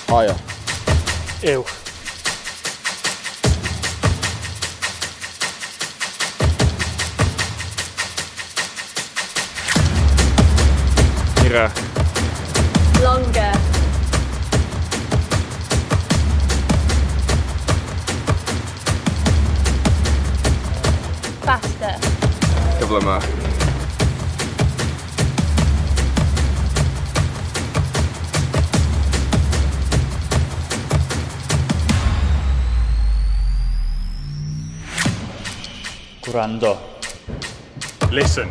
Higher. Ew. Hirach. Longer. Faster. Cyflymach. Gwrando. Listen.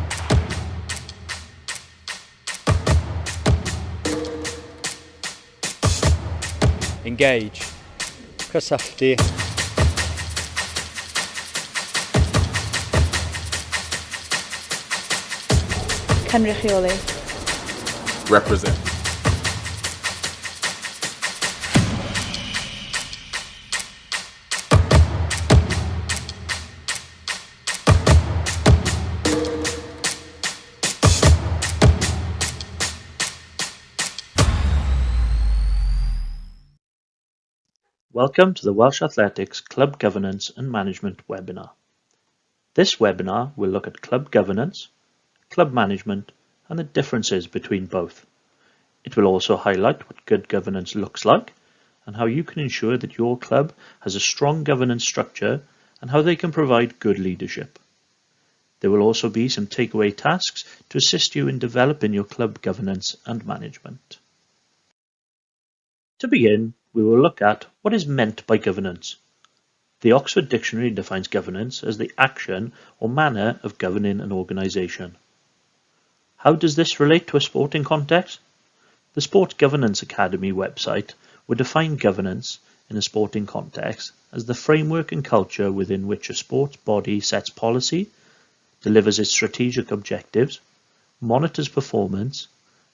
Engage. Cysylltu. Cynrychioli. Represent. Welcome to the Welsh Athletics Club Governance and Management webinar. This webinar will look at club governance, club management, and the differences between both. It will also highlight what good governance looks like and how you can ensure that your club has a strong governance structure and how they can provide good leadership. There will also be some takeaway tasks to assist you in developing your club governance and management. To begin, we will look at what is meant by governance. The Oxford Dictionary defines governance as the action or manner of governing an organisation. How does this relate to a sporting context? The Sport Governance Academy website would define governance in a sporting context as the framework and culture within which a sports body sets policy, delivers its strategic objectives, monitors performance,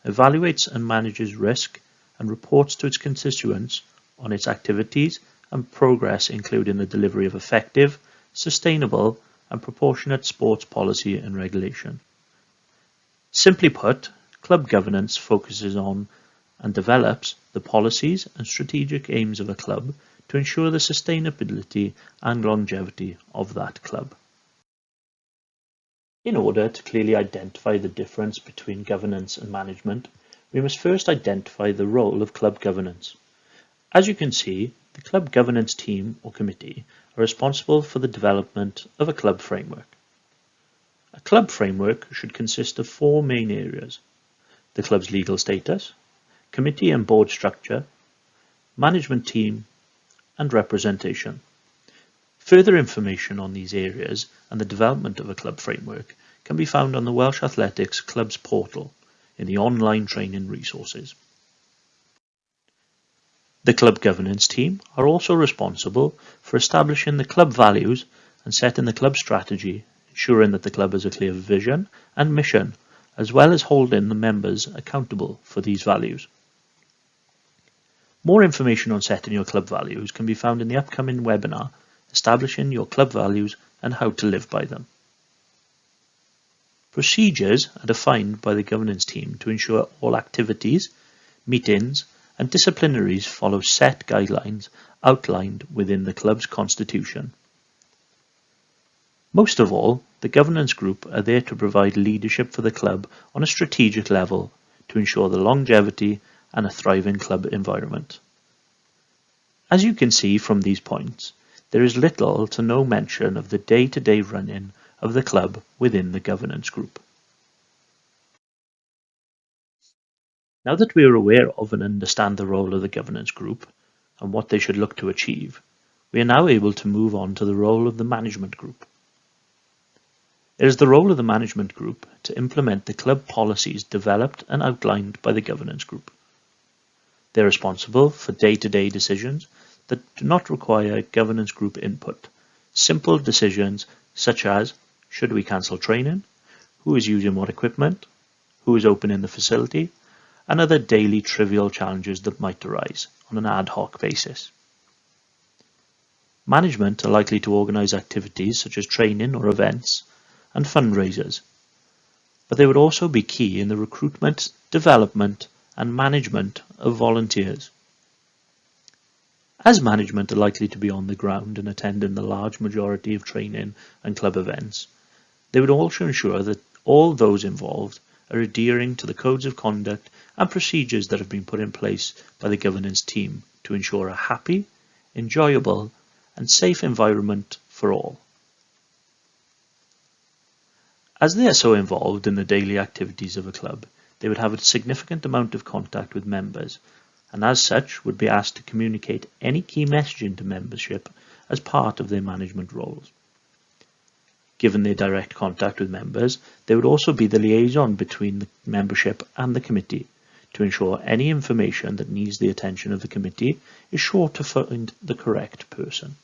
evaluates and manages risk, and reports to its constituents on its activities and progress, including the delivery of effective, sustainable, and proportionate sports policy and regulation. Simply put, club governance focuses on and develops the policies and strategic aims of a club to ensure the sustainability and longevity of that club. In order to clearly identify the difference between governance and management, we must first identify the role of club governance. As you can see, the club governance team or committee are responsible for the development of a club framework. A club framework should consist of four main areas: the club's legal status, committee and board structure, management team, and representation. Further information on these areas and the development of a club framework can be found on the Welsh Athletics Clubs portal in the online training resources. The club governance team are also responsible for establishing the club values and setting the club strategy, ensuring that the club has a clear vision and mission, as well as holding the members accountable for these values. More information on setting your club values can be found in the upcoming webinar, Establishing Your Club Values and How to Live by Them. Procedures are defined by the governance team to ensure all activities, meetings, and disciplinaries follow set guidelines outlined within the club's constitution. Most of all, the governance group are there to provide leadership for the club on a strategic level to ensure the longevity and a thriving club environment. As you can see from these points, there is little to no mention of the day-to-day running of the club within the governance group. Now that we are aware of and understand the role of the governance group and what they should look to achieve, we are now able to move on to the role of the management group. It is the role of the management group to implement the club policies developed and outlined by the governance group. They are responsible for day-to-day decisions that do not require governance group input, simple decisions such as should we cancel training, who is using what equipment, who is opening the facility, and other daily trivial challenges that might arise on an ad hoc basis. Management are likely to organise activities such as training or events and fundraisers, but they would also be key in the recruitment, development and management of volunteers. As management are likely to be on the ground and attending the large majority of training and club events, they would also ensure that all those involved are adhering to the codes of conduct and procedures that have been put in place by the governance team to ensure a happy, enjoyable and safe environment for all. As they are so involved in the daily activities of a club, they would have a significant amount of contact with members, and as such would be asked to communicate any key messaging to membership as part of their management roles. Given their direct contact with members, they would also be the liaison between the membership and the committee to ensure any information that needs the attention of the committee is sure to find the correct person.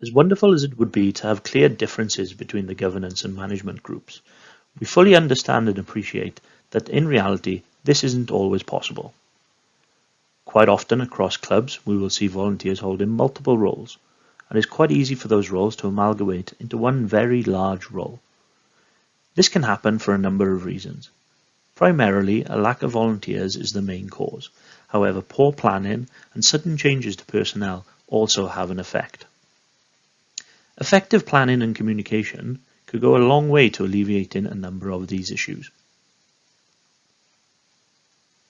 As wonderful as it would be to have clear differences between the governance and management groups, we fully understand and appreciate that in reality this isn't always possible. Quite often across clubs we will see volunteers holding multiple roles, and it's quite easy for those roles to amalgamate into one very large role. This can happen for a number of reasons. Primarily, a lack of volunteers is the main cause. However, poor planning and sudden changes to personnel also have an effect. Effective planning and communication could go a long way to alleviating a number of these issues.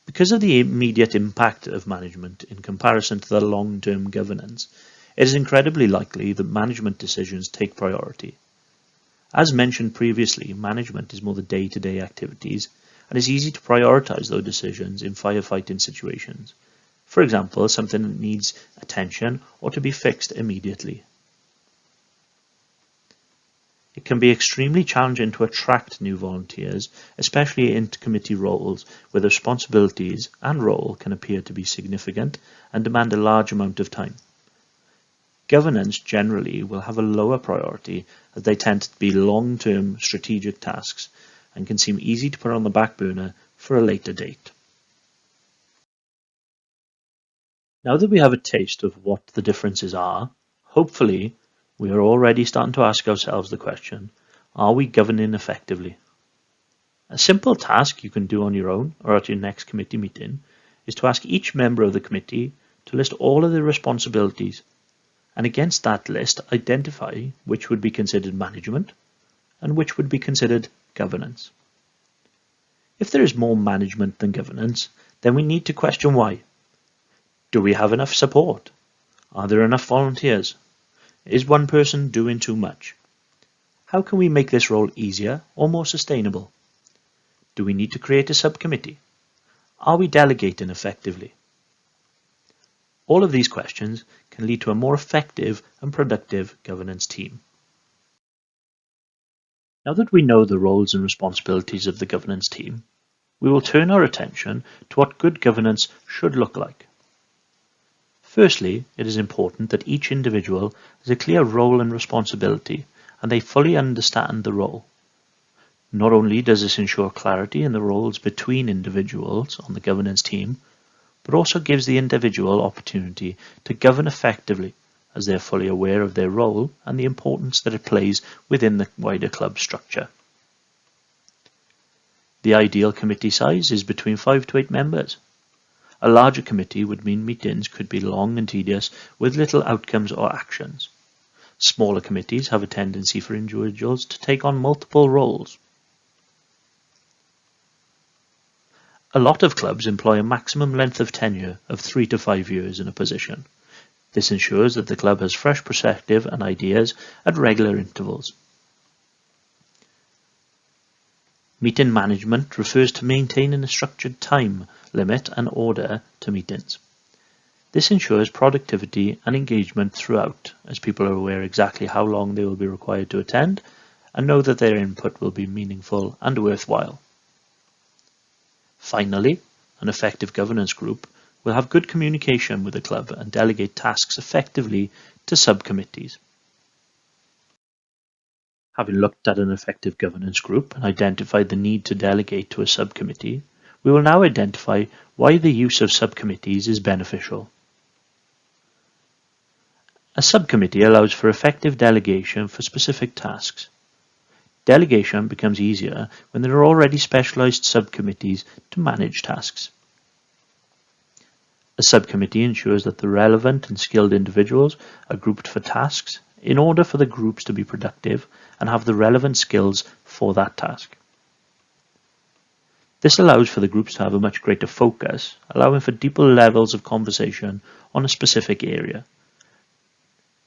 Because of the immediate impact of management in comparison to the long-term governance, it is incredibly likely that management decisions take priority. As mentioned previously, management is more the day-to-day activities, and it's easy to prioritize those decisions in firefighting situations. For example, something that needs attention or to be fixed immediately. It can be extremely challenging to attract new volunteers, especially into committee roles where the responsibilities and role can appear to be significant and demand a large amount of time. Governance generally will have a lower priority as they tend to be long-term strategic tasks and can seem easy to put on the back burner for a later date. Now that we have a taste of what the differences are, hopefully we are already starting to ask ourselves the question, are we governing effectively? A simple task you can do on your own or at your next committee meeting is to ask each member of the committee to list all of their responsibilities, and against that list identify which would be considered management and which would be considered governance. If there is more management than governance, then we need to question why. Do we have enough support? Are there enough volunteers? Is one person doing too much? How can we make this role easier or more sustainable? Do we need to create a subcommittee? Are we delegating effectively? All of these questions can lead to a more effective and productive governance team. Now that we know the roles and responsibilities of the governance team, we will turn our attention to what good governance should look like. Firstly, it is important that each individual has a clear role and responsibility, and they fully understand the role. Not only does this ensure clarity in the roles between individuals on the governance team, but also gives the individual opportunity to govern effectively as they are fully aware of their role and the importance that it plays within the wider club structure. The ideal committee size is between 5 to 8 members. A larger committee would mean meetings could be long and tedious with little outcomes or actions. Smaller committees have a tendency for individuals to take on multiple roles. A lot of clubs employ a maximum length of tenure of 3 to 5 years in a position. This ensures that the club has fresh perspective and ideas at regular intervals. Meeting management refers to maintaining a structured time limit and order to meetings. This ensures productivity and engagement throughout, as people are aware exactly how long they will be required to attend and know that their input will be meaningful and worthwhile. Finally, an effective governance group will have good communication with the club and delegate tasks effectively to subcommittees. Having looked at an effective governance group and identified the need to delegate to a subcommittee, we will now identify why the use of subcommittees is beneficial. A subcommittee allows for effective delegation for specific tasks. Delegation becomes easier when there are already specialized subcommittees to manage tasks. A A subcommittee ensures that the relevant and skilled individuals are grouped for tasks in order for the groups to be productive and have the relevant skills for that task. This allows for the groups to have a much greater focus, allowing for deeper levels of conversation on a specific area,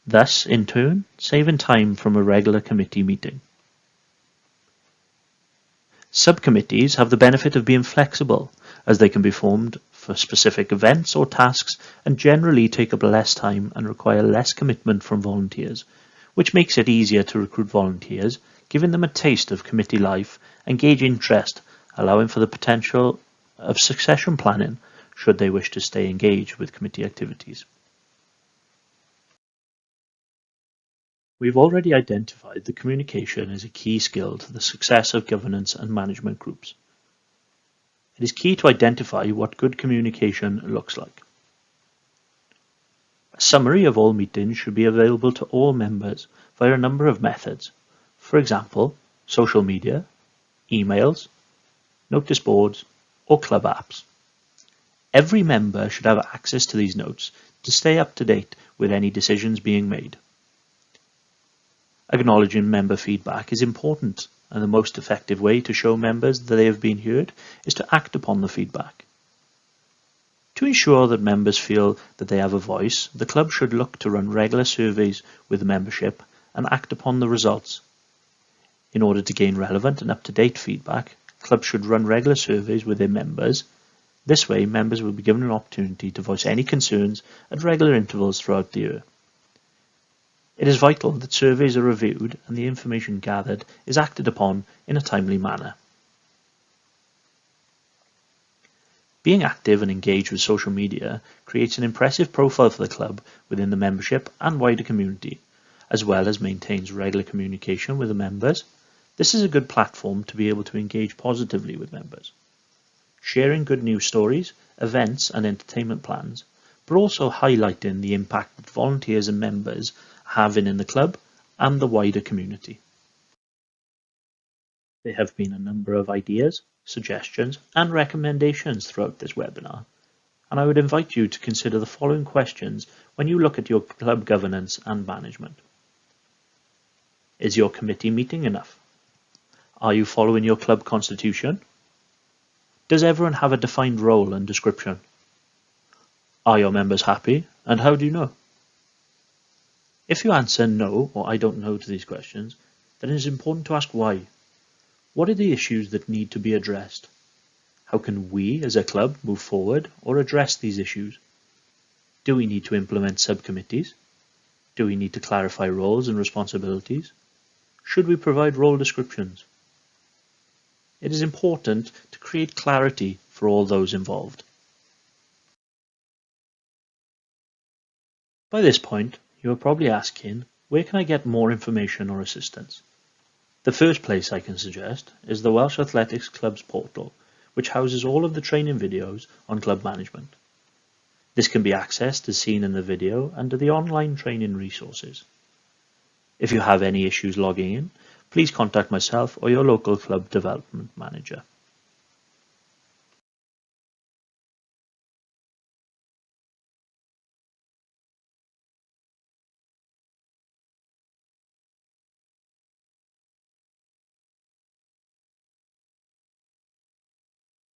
thus, in turn, saving time from a regular committee meeting. Subcommittees have the benefit of being flexible, as they can be formed for specific events or tasks and generally take up less time and require less commitment from volunteers, which makes it easier to recruit volunteers, giving them a taste of committee life and gauge interest, allowing for the potential of succession planning should they wish to stay engaged with committee activities. We've already identified that communication is a key skill to the success of governance and management groups. It is key to identify what good communication looks like. A summary of all meetings should be available to all members via a number of methods. For example, social media, emails, notice boards, or club apps. Every member should have access to these notes to stay up to date with any decisions being made. Acknowledging member feedback is important, and the most effective way to show members that they have been heard is to act upon the feedback. To ensure that members feel that they have a voice, the club should look to run regular surveys with the membership and act upon the results. In order to gain relevant and up-to-date feedback, clubs should run regular surveys with their members. This way, members will be given an opportunity to voice any concerns at regular intervals throughout the year. It is vital that surveys are reviewed and the information gathered is acted upon in a timely manner. Being active and engaged with social media creates an impressive profile for the club within the membership and wider community, as well as maintains regular communication with the members. This is a good platform to be able to engage positively with members, sharing good news stories, events and entertainment plans, but also highlighting the impact that volunteers and members have in the club and the wider community. There have been a number of ideas, suggestions and recommendations throughout this webinar, and I would invite you to consider the following questions when you look at your club governance and management. Is your committee meeting enough? Are you following your club constitution? Does everyone have a defined role and description? Are your members happy, and how do you know? If you answer no or I don't know to these questions, then it is important to ask why. What are the issues that need to be addressed? How can we as a club move forward or address these issues? Do we need to implement subcommittees? Do we need to clarify roles and responsibilities? Should we provide role descriptions? It is important to create clarity for all those involved. By this point, you are probably asking, where can I get more information or assistance? The first place I can suggest is the Welsh Athletics Club's portal, which houses all of the training videos on club management. This can be accessed as seen in the video under the online training resources. If you have any issues logging in, please contact myself or your local club development manager.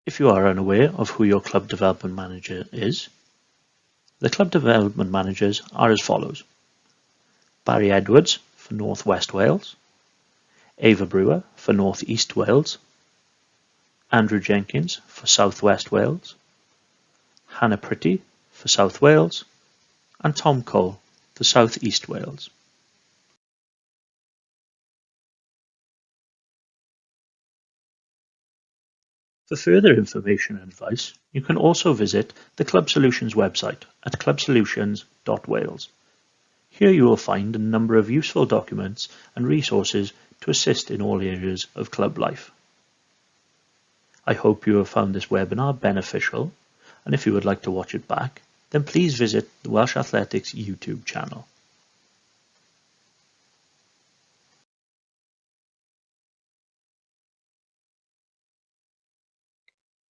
If you are unaware of who your club development manager is, the club development managers are as follows: Barry Edwards for North West Wales, Ava Brewer for North East Wales, Andrew Jenkins for South West Wales, Hannah Pretty for South Wales, and Tom Cole for South East Wales. For further information and advice, you can also visit the Club Solutions website at clubsolutions.wales. Here you will find a number of useful documents and resources to assist in all areas of club life. I hope you have found this webinar beneficial, and if you would like to watch it back, then please visit the Welsh Athletics YouTube channel.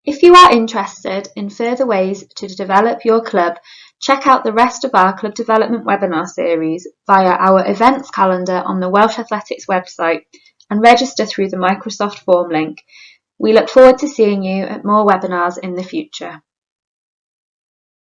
If you are interested in further ways to develop your club, check out the rest of our club development webinar series via our events calendar on the Welsh Athletics website and register through the Microsoft form link. We look forward to seeing you at more webinars in the future.